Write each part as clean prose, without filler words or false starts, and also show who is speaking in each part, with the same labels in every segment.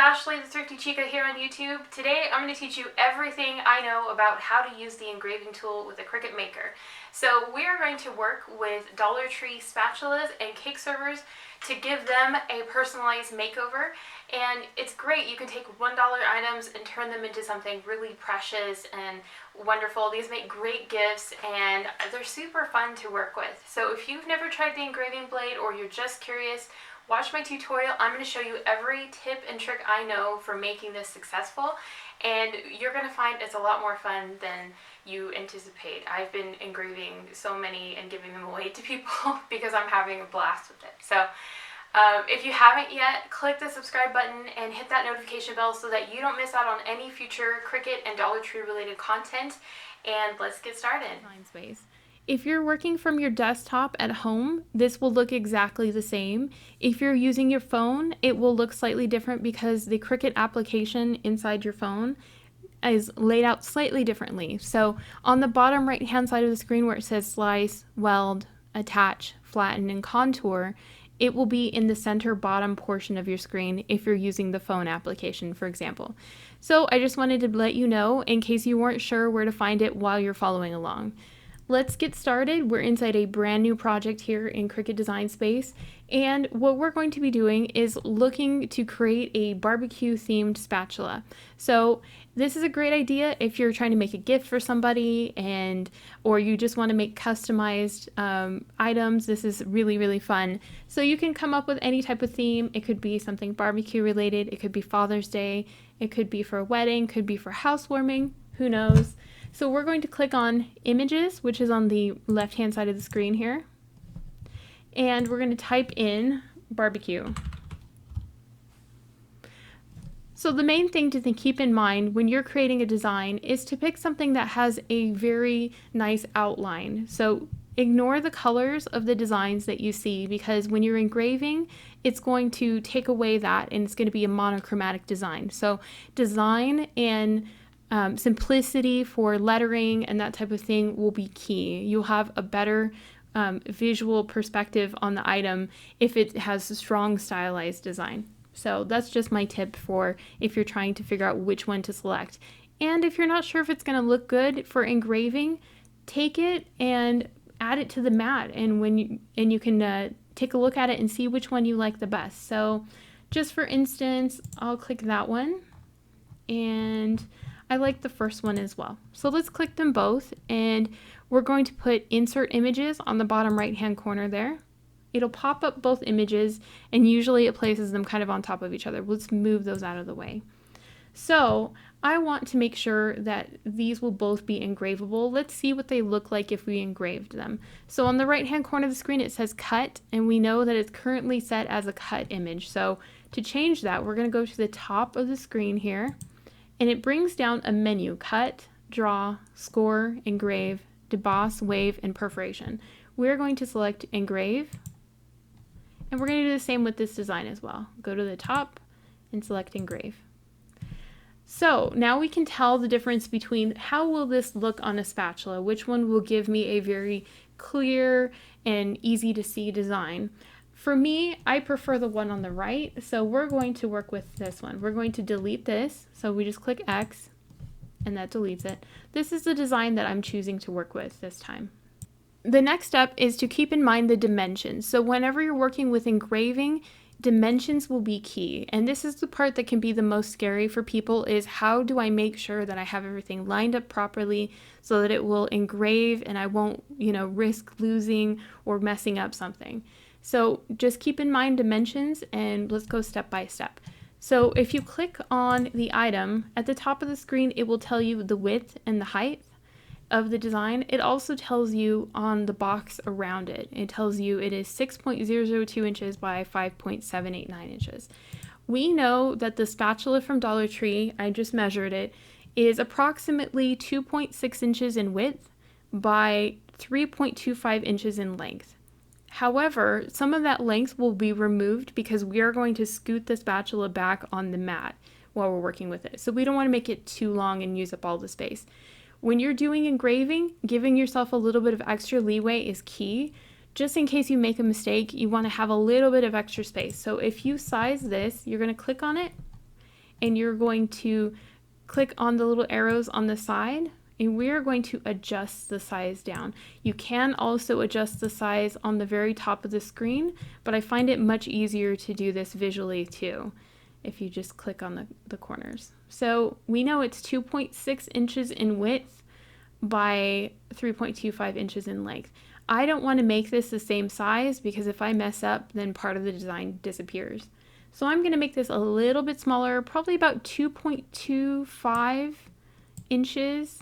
Speaker 1: Ashley, the Thrifty Chica here on YouTube. Today I'm going to teach you everything I know about how to use the engraving tool with a Cricut Maker. So we are going to work with Dollar Tree spatulas and cake servers to give them a personalized makeover. And it's great, you can take $1 items and turn them into something really precious and wonderful. These make great gifts and they're super fun to work with. So if you've never tried the engraving blade or you're just curious, watch my tutorial. I'm going to show you every tip and trick I know for making this successful, and you're going to find it's a lot more fun than you anticipate. I've been engraving so many and giving them away to people because I'm having a blast with it. So if you haven't yet, click the subscribe button and hit that notification bell so that you don't miss out on any future Cricut and Dollar Tree related content. And let's get started.
Speaker 2: Design Space. If you're working from your desktop at home, this will look exactly the same. If you're using your phone, it will look slightly different because the Cricut application inside your phone is laid out slightly differently. So on the bottom right hand side of the screen where it says slice, weld, attach, flatten, and contour, it will be in the center bottom portion of your screen if you're using the phone application, for example. So I just wanted to let you know in case you weren't sure where to find it while you're following along. Let's get started. We're inside a brand new project here in Cricut Design Space, and what we're going to be doing is looking to create a barbecue themed spatula. So this is a great idea if you're trying to make a gift for somebody or you just want to make customized items. This is really fun. So you can come up with any type of theme. It could be something barbecue related, it could be Father's Day, it could be for a wedding, could be for housewarming, who knows. So we're going to click on Images, which is on the left-hand side of the screen here. And we're going to type in barbecue. So the main thing to keep in mind when you're creating a design is to pick something that has a very nice outline. So ignore the colors of the designs that you see, because when you're engraving, it's going to take away that and it's going to be a monochromatic design. So design and simplicity for lettering and that type of thing will be key. You'll have a better visual perspective on the item if it has a strong stylized design. So that's just my tip for if you're trying to figure out which one to select. And if you're not sure if it's going to look good for engraving, take it and add it to the mat, and you can take a look at it and see which one you like the best. So just for instance, I'll click that one, and I like the first one as well. So let's click them both, and we're going to put insert images on the bottom right hand corner there. It'll pop up both images, and usually it places them kind of on top of each other. Let's move those out of the way. So I want to make sure that these will both be engravable. Let's see what they look like if we engraved them. So on the right hand corner of the screen it says cut, and we know that it's currently set as a cut image. So to change that, we're going to go to the top of the screen here, and it brings down a menu: cut, draw, score, engrave, deboss, wave, and perforation. We're going to select engrave, and we're going to do the same with this design as well. Go to the top and select engrave. So now we can tell the difference between how will this look on a spatula, which one will give me a very clear and easy to see design. For me, I prefer the one on the right, so we're going to work with this one. We're going to delete this, so we just click X, and that deletes it. This is the design that I'm choosing to work with this time. The next step is to keep in mind the dimensions. So whenever you're working with engraving, dimensions will be key. And this is the part that can be the most scary for people, is how do I make sure that I have everything lined up properly so that it will engrave and I won't, risk losing or messing up something. So just keep in mind dimensions, and let's go step by step. So if you click on the item, at the top of the screen, it will tell you the width and the height of the design. It also tells you on the box around it. It tells you it is 6.002 inches by 5.789 inches. We know that the spatula from Dollar Tree, I just measured it, is approximately 2.6 inches in width by 3.25 inches in length. However, some of that length will be removed because we are going to scoot the spatula back on the mat while we're working with it. So we don't want to make it too long and use up all the space. When you're doing engraving, giving yourself a little bit of extra leeway is key. Just in case you make a mistake, you want to have a little bit of extra space. So if you size this, you're going to click on it, and you're going to click on the little arrows on the side, and we're going to adjust the size down. You can also adjust the size on the very top of the screen, but I find it much easier to do this visually too, if you just click on the corners. So we know it's 2.6 inches in width by 3.25 inches in length. I don't want to make this the same size because if I mess up, then part of the design disappears. So I'm going to make this a little bit smaller, probably about 2.25 inches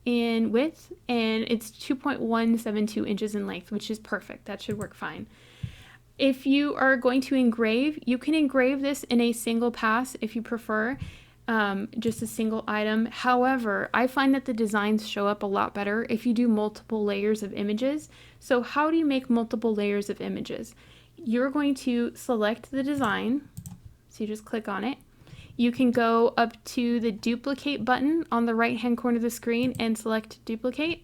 Speaker 2: in width, and it's 2.172 inches in length, which is perfect. That should work fine. If you are going to engrave, you can engrave this in a single pass if you prefer, just a single item. However, I find that the designs show up a lot better if you do multiple layers of images. So how do you make multiple layers of images? You're going to select the design, so you just click on it. You can go up to the duplicate button on the right hand corner of the screen and select duplicate,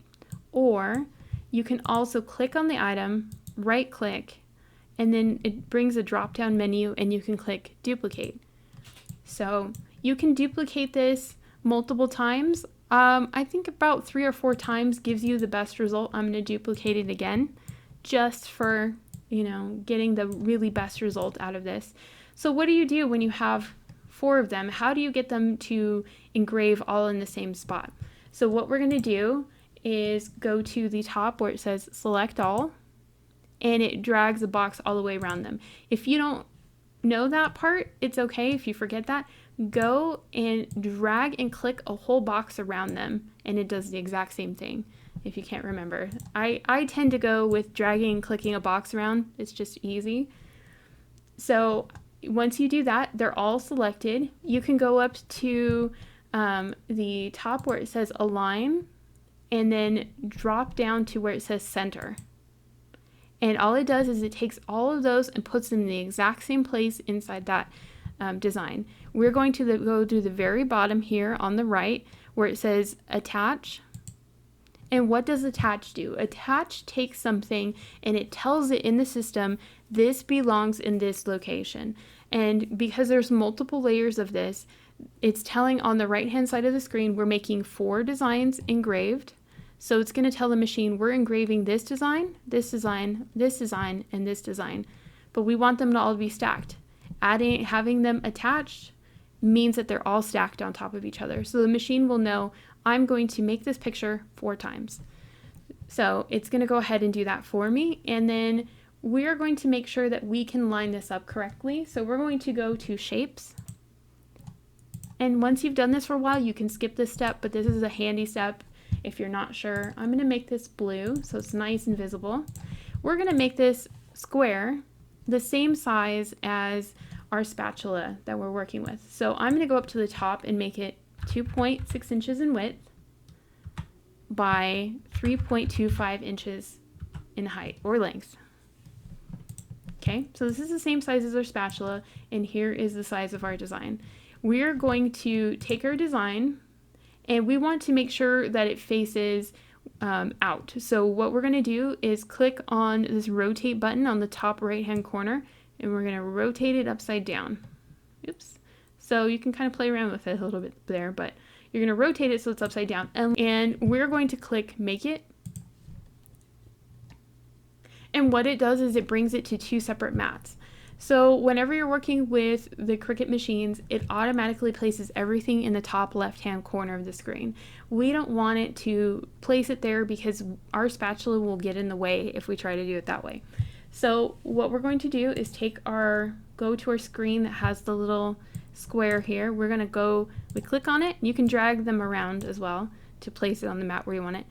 Speaker 2: or you can also click on the item, right click, and then it brings a drop down menu and you can click duplicate. So you can duplicate this multiple times. I think about 3 or 4 times gives you the best result. I'm going to duplicate it again just for, getting the really best result out of this. So what do you do when you have 4 of them? How do you get them to engrave all in the same spot? So what we're going to do is go to the top where it says select all, and it drags a box all the way around them. If you don't know that part, it's okay if you forget that. Go and drag and click a whole box around them, and it does the exact same thing if you can't remember. I tend to go with dragging and clicking a box around. It's just easy. So once you do that, they're all selected. You can go up to the top where it says align, and then drop down to where it says center. And all it does is it takes all of those and puts them in the exact same place inside that design. We're going to go to the very bottom here on the right where it says attach. And what does attach do? Attach takes something and it tells it in the system, this belongs in this location. And because there's multiple layers of this, it's telling on the right hand side of the screen, we're making 4 designs engraved. So it's going to tell the machine we're engraving this design, this design, this design, and this design. But we want them to all be stacked. Having them attached means that they're all stacked on top of each other. So the machine will know I'm going to make this picture 4 times. So it's going to go ahead and do that for me. And then we're going to make sure that we can line this up correctly. So we're going to go to shapes. And once you've done this for a while, you can skip this step, but this is a handy step if you're not sure. I'm going to make this blue so it's nice and visible. We're going to make this square the same size as our spatula that we're working with. So I'm going to go up to the top and make it 2.6 inches in width by 3.25 inches in height or length. Okay, so this is the same size as our spatula, and here is the size of our design. We're going to take our design, and we want to make sure that it faces out. So what we're going to do is click on this rotate button on the top right hand corner, and we're going to rotate it upside down. Oops. So you can kind of play around with it a little bit there, but you're going to rotate it so it's upside down. And we're going to click make it. And what it does is it brings it to 2 separate mats. So whenever you're working with the Cricut machines, it automatically places everything in the top left-hand corner of the screen. We don't want it to place it there because our spatula will get in the way if we try to do it that way. So what we're going to do is go to our screen that has the little square here. We're going to we click on it. You can drag them around as well to place it on the mat where you want it.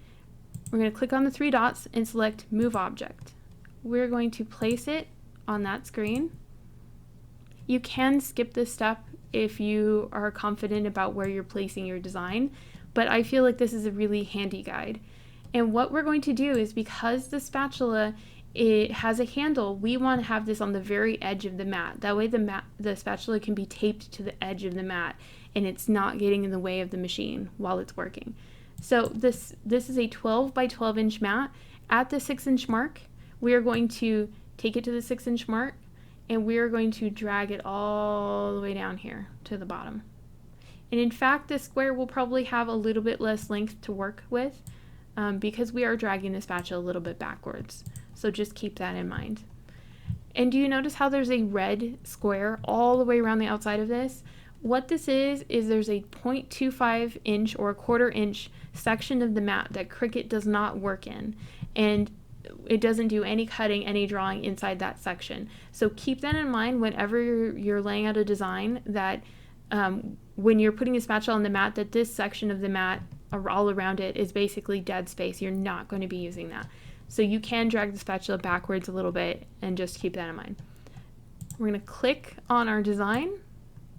Speaker 2: We're going to click on the 3 dots and select Move Object. We're going to place it on that screen. You can skip this step if you are confident about where you're placing your design, but I feel like this is a really handy guide. And what we're going to do is, because the spatula, it has a handle, we want to have this on the very edge of the mat. That way the spatula can be taped to the edge of the mat and it's not getting in the way of the machine while it's working. So this is a 12 by 12 inch mat. At the 6 inch mark, we are going to take it to the 6 inch mark, and we're going to drag it all the way down here to the bottom. And in fact, this square will probably have a little bit less length to work with because we are dragging the spatula a little bit backwards. So just keep that in mind. And do you notice how there's a red square all the way around the outside of this? What this is there's a 0.25 inch or a 1/4 inch section of the mat that Cricut does not work in. And it doesn't do any cutting, any drawing inside that section. So keep that in mind whenever you're laying out a design, that when you're putting a spatula on the mat, that this section of the mat all around it is basically dead space. You're not going to be using that. So you can drag the spatula backwards a little bit, and just keep that in mind. We're going to click on our design,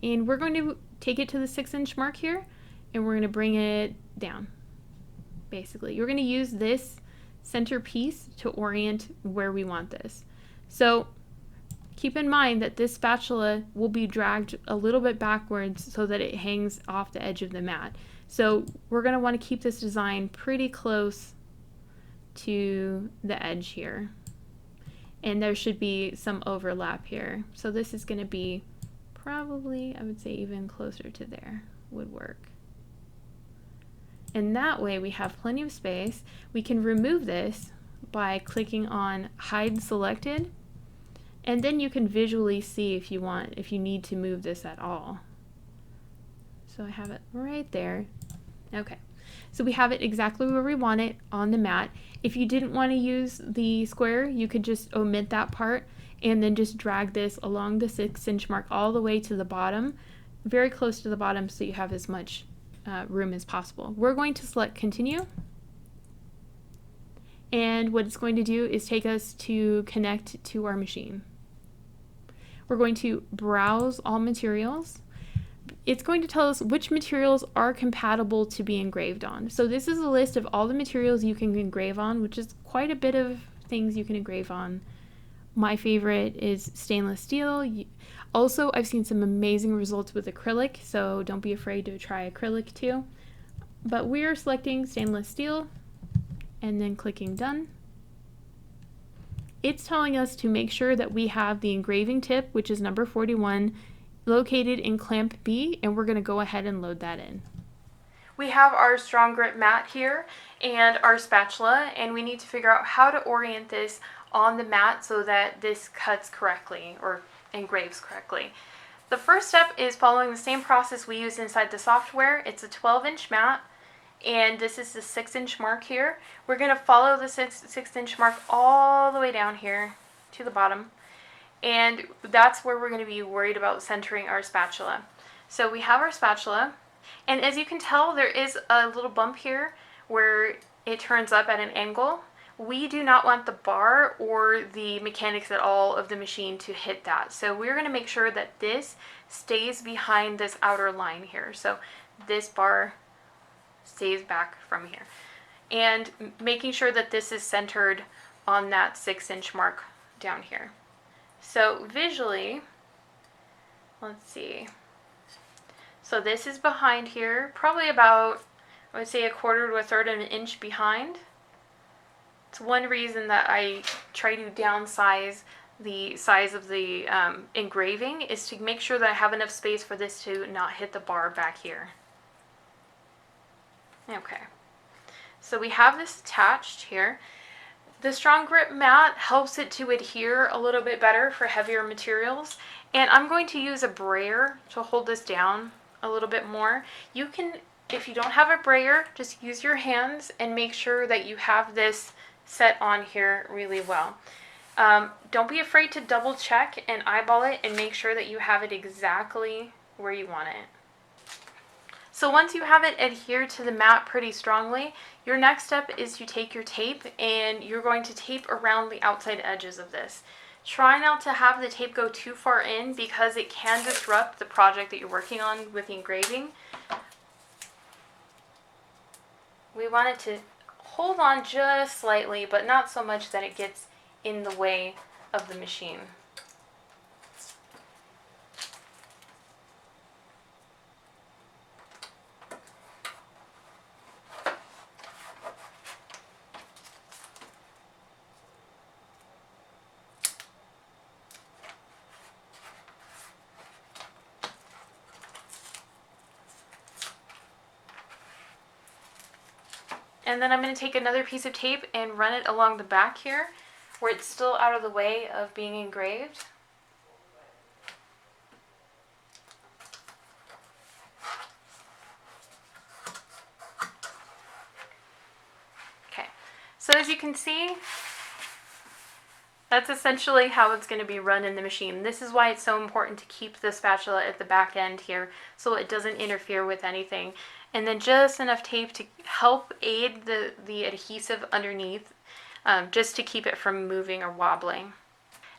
Speaker 2: and we're going to take it to the 6-inch mark here, and we're going to bring it down. Basically, you're going to use this center piece to orient where we want this. So keep in mind that this spatula will be dragged a little bit backwards so that it hangs off the edge of the mat. So we're going to want to keep this design pretty close to the edge here. And there should be some overlap here. So this is going to be probably, I would say, even closer to there would work. And that way we have plenty of space. We can remove this by clicking on Hide Selected, and then you can visually see if you need to move this at all. So I have it right there. Okay, so we have it exactly where we want it on the mat. If you didn't want to use the square, you could just omit that part and then just drag this along the 6-inch mark all the way to the bottom, very close to the bottom, so you have as much room as possible. We're going to select Continue, and what it's going to do is take us to connect to our machine. We're going to browse all materials. It's going to tell us which materials are compatible to be engraved on. So this is a list of all the materials you can engrave on, which is quite a bit of things you can engrave on. My favorite is stainless steel. Also, I've seen some amazing results with acrylic, so don't be afraid to try acrylic too. But we are selecting stainless steel and then clicking Done. It's telling us to make sure that we have the engraving tip, which is number 41, located in clamp B, and we're going to go ahead and load that in. We have our strong grip mat here and our spatula, and we need to figure out how to orient this on the mat so that this cuts correctly or engraves correctly. The first step is following the same process we use inside the software. It's a 12-inch mat, and this is the 6-inch mark here. We're going to follow the 6-inch mark all the way down here to the bottom, and that's where we're going to be worried about centering our spatula. So we have our spatula, and as you can tell, there is a little bump here where it turns up at an angle. We do not want the bar or the mechanics at all of the machine to hit that. So we're going to make sure that this stays behind this outer line here. So this bar stays back from here. And making sure that this is centered on that 6-inch mark down here. So visually, let's see. So this is behind here, probably about, I would say, 1/4 to 1/3 of an inch behind. It's one reason that I try to downsize the size of the engraving, is to make sure that I have enough space for this to not hit the bar back here. Okay, so we have this attached here. The strong grip mat helps it to adhere a little bit better for heavier materials, and I'm going to use a brayer to hold this down a little bit more. You can, if you don't have a brayer, just use your hands and make sure that you have this set on here really well. Don't be afraid to double check and eyeball it and make sure that you have it exactly where you want it. So once you have it adhered to the mat pretty strongly, your next step is to take your tape and you're going to tape around the outside edges of this. Try not to have the tape go too far in because it can disrupt the project that you're working on with the engraving. We want it to hold on just slightly, but not so much that it gets in the way of the machine.
Speaker 1: And then I'm going to take another piece of tape and run it along the back here where it's still out of the way of being engraved. Okay, so as you can see, that's essentially how it's going to be run in the machine. This is why it's so important to keep the spatula at the back end here so it doesn't interfere with anything. And then just enough tape to help aid the adhesive underneath, just to keep it from moving or wobbling.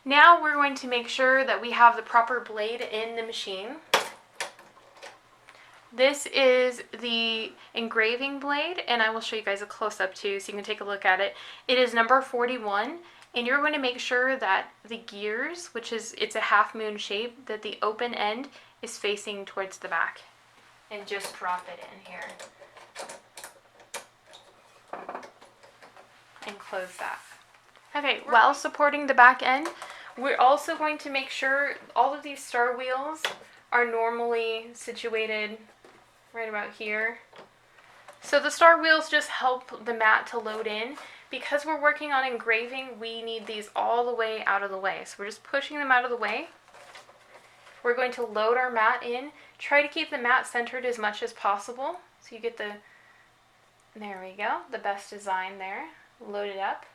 Speaker 1: Now we're going to make sure that we have the proper blade in the machine. This is the engraving blade, and I will show you guys a close-up too so you can take a look at it. It is number 41. And you're going to make sure that the gears, it's a half moon shape, that the open end is facing towards the back. And just drop it in here. And close that. Okay, while supporting the back end, we're also going to make sure all of these star wheels are normally situated right about here. So the star wheels just help the mat to load in. Because we're working on engraving, we need these all the way out of the way. So we're just pushing them out of the way. We're going to load our mat in. Try to keep the mat centered as much as possible. So you get there we go, the best design there. Load it up.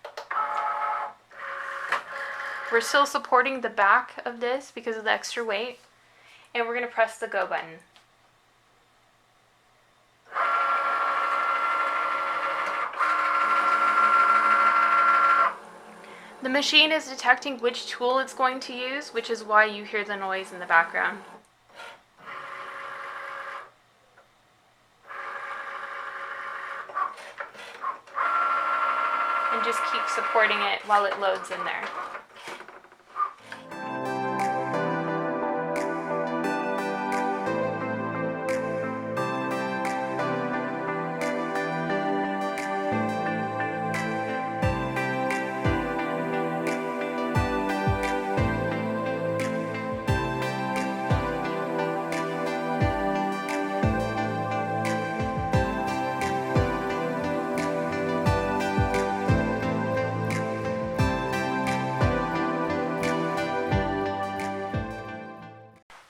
Speaker 1: We're still supporting the back of this because of the extra weight. And we're going to press the go button. The machine is detecting which tool it's going to use, which is why you hear the noise in the background. And just keep supporting it while it loads in there.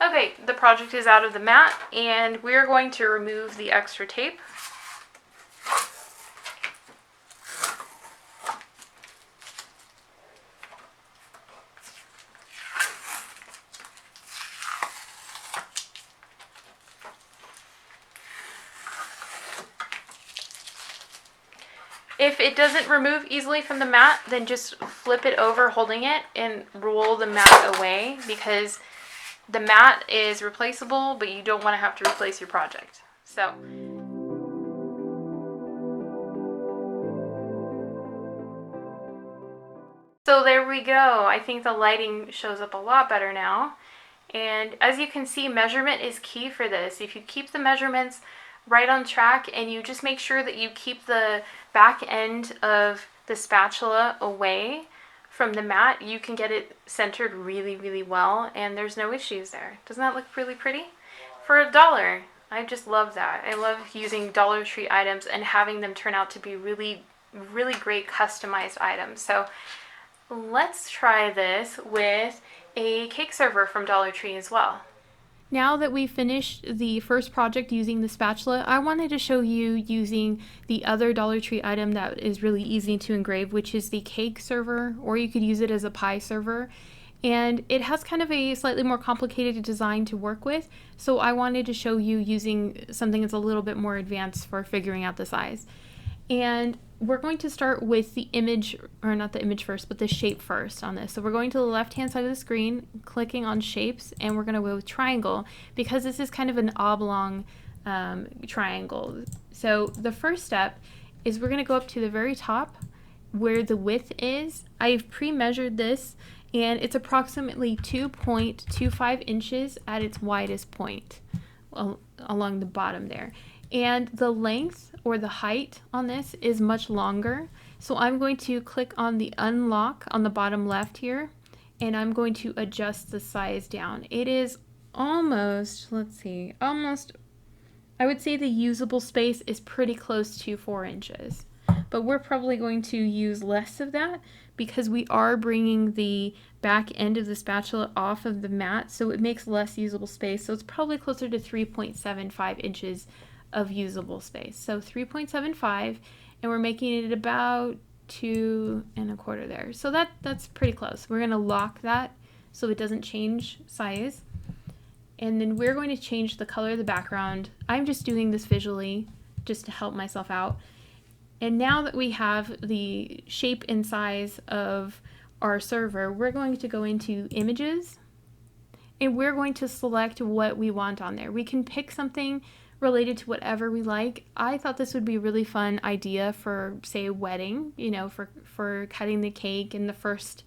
Speaker 1: Okay, the project is out of the mat, and we're going to remove the extra tape. If it doesn't remove easily from the mat, then just flip it over holding it and roll the mat away, because the mat is replaceable, but you don't want to have to replace your project. So there we go. I think the lighting shows up a lot better now. And as you can see, measurement is key for this. If you keep the measurements right on track and you just make sure that you keep the back end of the spatula away from the mat, you can get it centered really, really well, and there's no issues there. Doesn't that look really pretty? For $1, I just love that. I love using Dollar Tree items and having them turn out to be really, really great customized items. So let's try this with a cake server from Dollar Tree as well.
Speaker 2: Now that we've finished the first project using the spatula, I wanted to show you using the other Dollar Tree item that is really easy to engrave, which is the cake server, or you could use it as a pie server. And it has kind of a slightly more complicated design to work with, so I wanted to show you using something that's a little bit more advanced for figuring out the size. And we're going to start with the image, or not the image first, but the shape first on this. So we're going to the left-hand side of the screen, clicking on shapes, and we're going to go with triangle, because this is kind of an oblong triangle. So the first step is we're going to go up to the very top where the width is. I've pre-measured this, and it's approximately 2.25 inches at its widest point along the bottom there. And the length or the height on this is much longer. So I'm going to click on the unlock on the bottom left here, and I'm going to adjust the size down. It is almost, I would say the usable space is pretty close to 4 inches. but we're probably going to use less of that because we are bringing the back end of the spatula off of the mat, so it makes less usable space. So it's probably closer to 3.75 inches of usable space. So 3.75, and we're making it about 2.25 there. So that's pretty close. We're going to lock that so it doesn't change size. And then we're going to change the color of the background. I'm just doing this visually just to help myself out. And now that we have the shape and size of our server, we're going to go into images and we're going to select what we want on there. We can pick something related to whatever we like. I thought this would be a really fun idea for, say, a wedding, you know, for cutting the cake and the first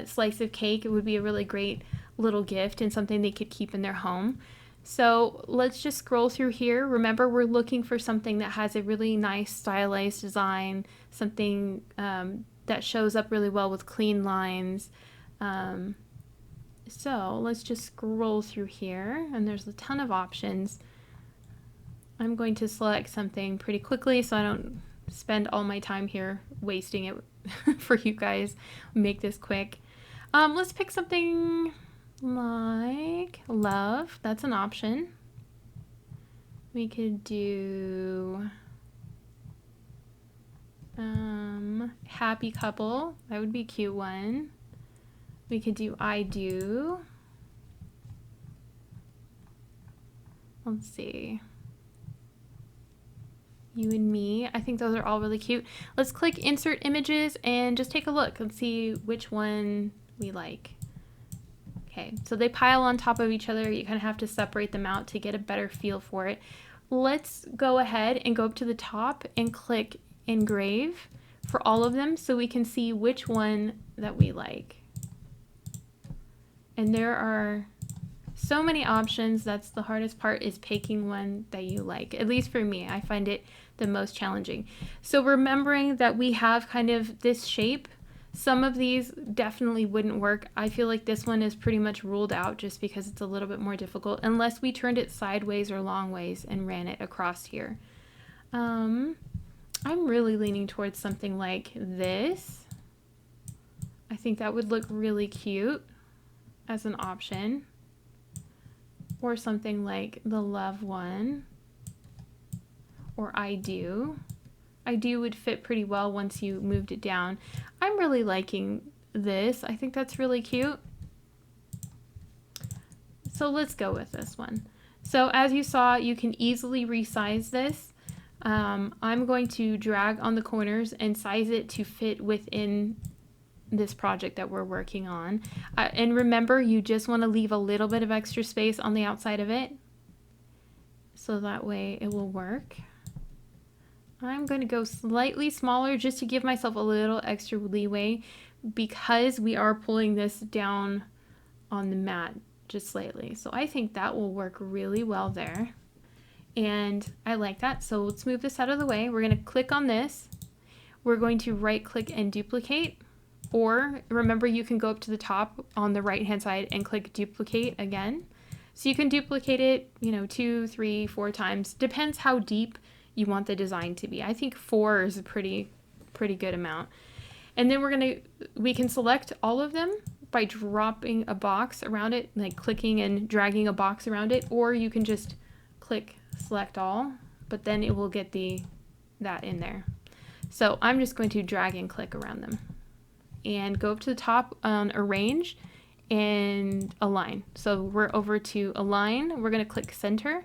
Speaker 2: slice of cake. It would be a really great little gift and something they could keep in their home. So let's just scroll through here. Remember, we're looking for something that has a really nice stylized design, something that shows up really well with clean lines. So let's just scroll through here, and there's a ton of options. I'm going to select something pretty quickly so I don't spend all my time here wasting it for you guys. Make this quick. Let's pick something like love. That's an option. We could do happy couple. That would be a cute one. We could do I do. Let's see. You and me. I think those are all really cute. Let's click insert images and just take a look and see which one we like. Okay, so they pile on top of each other. You kind of have to separate them out to get a better feel for it. Let's go ahead and go up to the top and click engrave for all of them so we can see which one that we like. And there are so many options. That's the hardest part, is picking one that you like. At least for me, I find it the most challenging. So remembering that we have kind of this shape, some of these definitely wouldn't work. I feel like this one is pretty much ruled out just because it's a little bit more difficult unless we turned it sideways or long ways and ran it across here. I'm really leaning towards something like this. I think that would look really cute as an option. Or something like the love one. Or I do. I do would fit pretty well once you moved it down. I'm really liking this. I think that's really cute. So let's go with this one. So as you saw, you can easily resize this. I'm going to drag on the corners and size it to fit within this project that we're working on. And remember, you just want to leave a little bit of extra space on the outside of it, so that way it will work. I'm going to go slightly smaller just to give myself a little extra leeway because we are pulling this down on the mat just slightly. So I think that will work really well there. And I like that. So let's move this out of the way. We're going to click on this. We're going to right click and duplicate. Or remember, you can go up to the top on the right hand side and click duplicate again. So you can duplicate it, 2, 3, 4 times. Depends how deep you want the design to be. I think 4 is a pretty good amount. And then we can select all of them by dropping a box around it, like clicking and dragging a box around it, or you can just click select all, but then it will get that in there. So I'm just going to drag and click around them and go up to the top on arrange and align. So we're over to align. We're going to click center.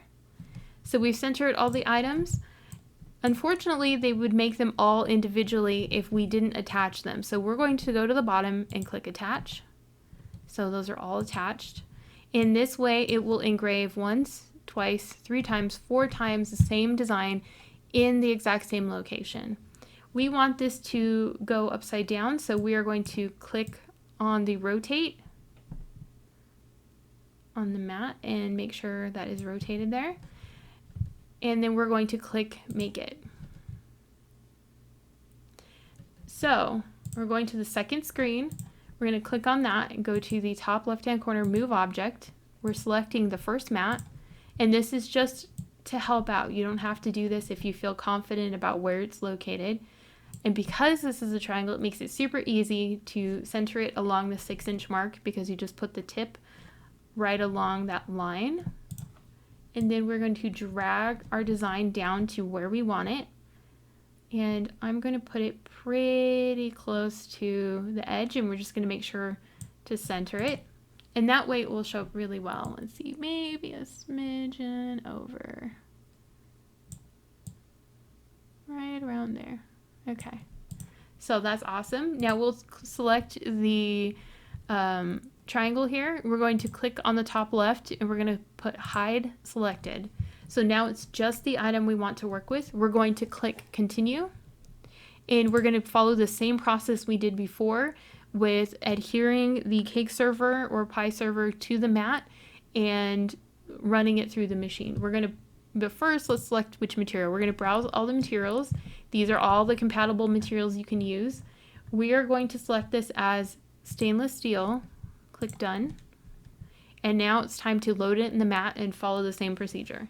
Speaker 2: So we've centered all the items. Unfortunately, they would make them all individually if we didn't attach them. So we're going to go to the bottom and click attach. So those are all attached. In this way, it will engrave once, twice, 3 times, 4 times the same design in the exact same location. We want this to go upside down, so we are going to click on the rotate on the mat and make sure that is rotated there. And then we're going to click make it. So we're going to the second screen. We're going to click on that and go to the top left-hand corner, move object. We're selecting the first mat, and this is just to help out. You don't have to do this if you feel confident about where it's located. And because this is a triangle, it makes it super easy to center it along the 6-inch mark, because you just put the tip right along that line. And then we're going to drag our design down to where we want it. And I'm going to put it pretty close to the edge, and we're just going to make sure to center it. And that way it will show up really well. Let's see, maybe a smidgen over. Right around there. Okay. So that's awesome. Now we'll select the triangle here. We're going to click on the top left, and we're going to put hide selected. So now it's just the item we want to work with. We're going to click continue, and we're going to follow the same process we did before with adhering the cake server or pie server to the mat and running it through the machine. But first, let's select which material. We're going to browse all the materials. These are all the compatible materials you can use. We are going to select this as stainless steel. Click done. And now it's time to load it in the mat and follow the same procedure.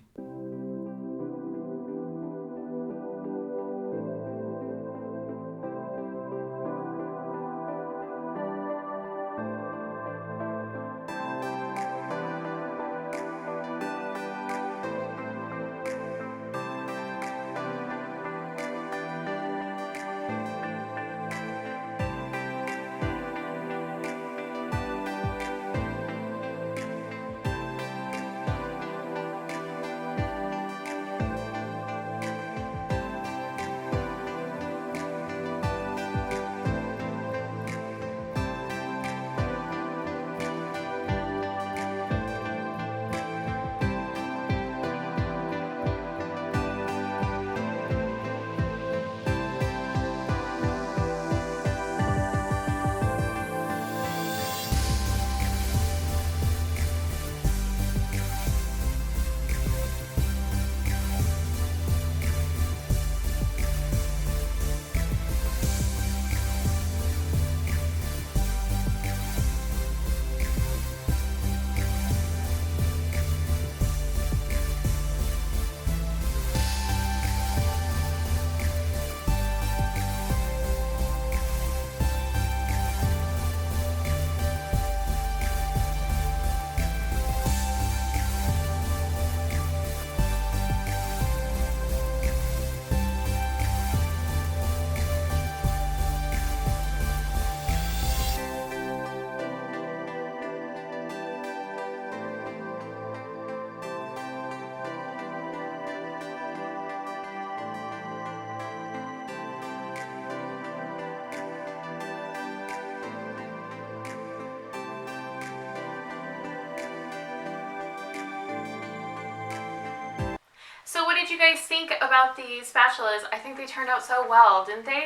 Speaker 1: So what did you guys think about the spatulas? I think they turned out so well, didn't they?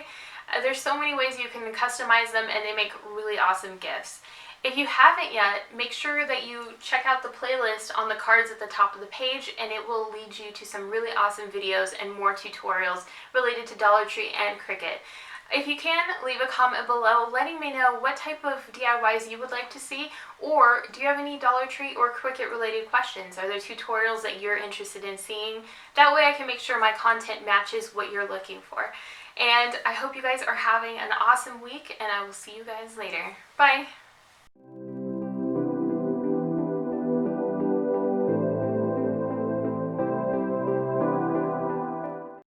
Speaker 1: There's so many ways you can customize them, and they make really awesome gifts. If you haven't yet, make sure that you check out the playlist on the cards at the top of the page, and it will lead you to some really awesome videos and more tutorials related to Dollar Tree and Cricut. If you can, leave a comment below letting me know what type of DIYs you would like to see, or do you have any Dollar Tree or Cricut related questions? Are there tutorials that you're interested in seeing? That way I can make sure my content matches what you're looking for. And I hope you guys are having an awesome week, and I will see you guys later. Bye!